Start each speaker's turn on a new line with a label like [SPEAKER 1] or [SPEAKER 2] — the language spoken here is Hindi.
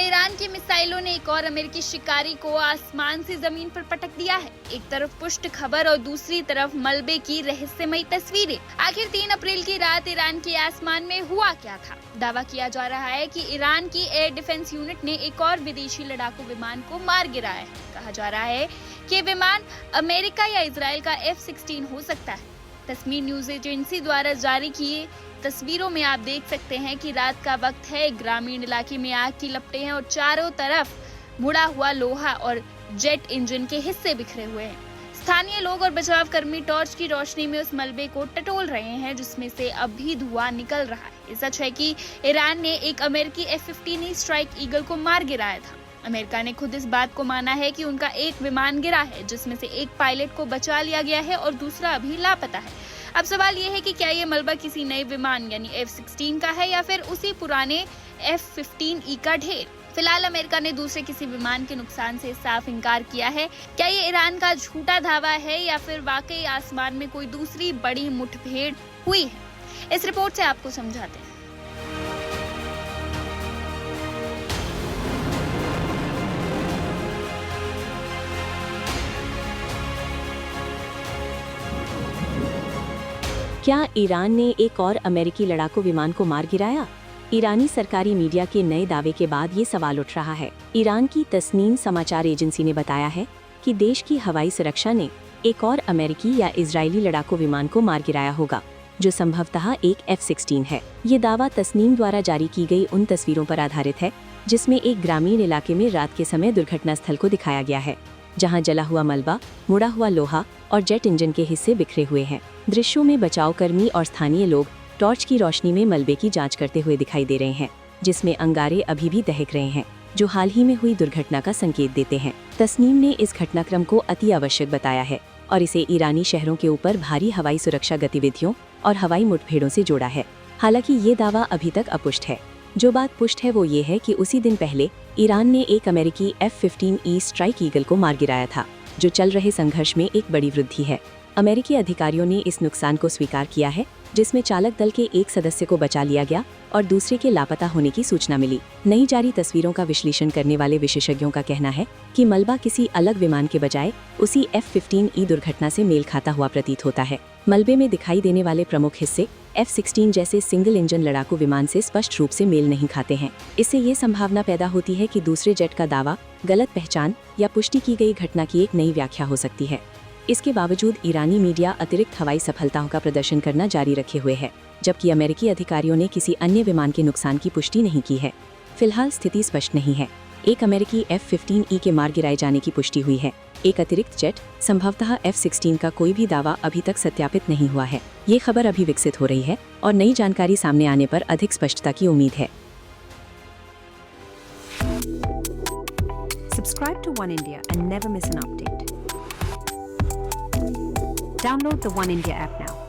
[SPEAKER 1] ईरान की मिसाइलों ने एक और अमेरिकी शिकारी को आसमान से जमीन पर पटक दिया है। एक तरफ पुष्ट खबर और दूसरी तरफ मलबे की रहस्यमयी तस्वीरें। आखिर 3 अप्रैल की रात ईरान के आसमान में हुआ क्या था? दावा किया जा रहा है कि ईरान की एयर डिफेंस यूनिट ने एक और विदेशी लड़ाकू विमान को मार गिराया है। कहा जा रहा है कि विमान अमेरिका या इजराइल का F-16 हो सकता है। तस्मीर न्यूज एजेंसी द्वारा जारी किए तस्वीरों में आप देख सकते हैं कि रात का वक्त है। ग्रामीण इलाके में आग की लपटें हैं और चारों तरफ मुड़ा हुआ लोहा और जेट इंजन के हिस्से बिखरे हुए हैं। स्थानीय लोग और बचाव कर्मी टॉर्च की रोशनी में उस मलबे को टटोल रहे हैं जिसमें से अब भी धुआं निकल रहा है। ये सच है कि ईरान ने एक अमेरिकी F-15 स्ट्राइक ईगल को मार गिराया था। अमेरिका ने खुद इस बात को माना है कि उनका एक विमान गिरा है जिसमें से एक पायलट को बचा लिया गया है और दूसरा अभी लापता है। अब सवाल ये है कि क्या ये मलबा किसी नए विमान यानी F-16 का है या फिर उसी पुराने F-15E का ढेर। फिलहाल अमेरिका ने दूसरे किसी विमान के नुकसान से साफ इनकार किया है। क्या ये ईरान का झूठा दावा है या फिर वाकई आसमान में कोई दूसरी बड़ी मुठभेड़ हुई है? इस रिपोर्ट से आपको समझाते हैं।
[SPEAKER 2] क्या ईरान ने एक और अमेरिकी लड़ाकू विमान को मार गिराया? ईरानी सरकारी मीडिया के नए दावे के बाद ये सवाल उठ रहा है। ईरान की तस्नीम समाचार एजेंसी ने बताया है कि देश की हवाई सुरक्षा ने एक और अमेरिकी या इजरायली लड़ाकू विमान को मार गिराया होगा, जो संभवतः एक F-16 है। ये दावा तस्नीम द्वारा जारी की गई उन तस्वीरों पर आधारित है जिसमें एक ग्रामीण इलाके में रात के समय दुर्घटना स्थल को दिखाया गया है, जहां जला हुआ मलबा, मुड़ा हुआ लोहा और जेट इंजन के हिस्से बिखरे हुए हैं। दृश्यों में बचाव कर्मी और स्थानीय लोग टॉर्च की रोशनी में मलबे की जांच करते हुए दिखाई दे रहे हैं, जिसमें अंगारे अभी भी दहक रहे हैं, जो हाल ही में हुई दुर्घटना का संकेत देते हैं। तस्नीम ने इस घटनाक्रम को अति आवश्यक बताया है और इसे ईरानी शहरों के ऊपर भारी हवाई सुरक्षा गतिविधियों और हवाई मुठभेड़ों से जोड़ा है। हालांकि ये दावा अभी तक अपुष्ट है। जो बात पुष्ट है वो ये है कि उसी दिन पहले ईरान ने एक अमेरिकी F-15E स्ट्राइक ईगल को मार गिराया था, जो चल रहे संघर्ष में एक बड़ी वृद्धि है। अमेरिकी अधिकारियों ने इस नुकसान को स्वीकार किया है, जिसमें चालक दल के एक सदस्य को बचा लिया गया और दूसरे के लापता होने की सूचना मिली। नई जारी तस्वीरों का विश्लेषण करने वाले विशेषज्ञों का कहना है कि मलबा किसी अलग विमान के बजाय उसी F-15E दुर्घटना से मेल खाता हुआ प्रतीत होता है। मलबे में दिखाई देने वाले प्रमुख हिस्से F-16 जैसे सिंगल इंजन लड़ाकू विमान से स्पष्ट रूप से मेल नहीं खाते हैं। इससे ये संभावना पैदा होती है कि दूसरे जेट का दावा गलत पहचान या पुष्टि की गई घटना की एक नई व्याख्या हो सकती है। इसके बावजूद ईरानी मीडिया अतिरिक्त हवाई सफलताओं का प्रदर्शन करना जारी रखे हुए है, जबकि अमेरिकी अधिकारियों ने किसी अन्य विमान के नुकसान की पुष्टि नहीं की है। फिलहाल स्थिति स्पष्ट नहीं है। एक अमेरिकी F-15E के मार गिराए जाने की पुष्टि हुई है। एक अतिरिक्त जेट, संभवतः F-16 का कोई भी दावा अभी तक सत्यापित नहीं हुआ है। ये खबर अभी विकसित हो रही है और नई जानकारी सामने आने पर अधिक स्पष्टता की उम्मीद है।
[SPEAKER 3] Subscribe to One India and never miss an update. Download the One India app now.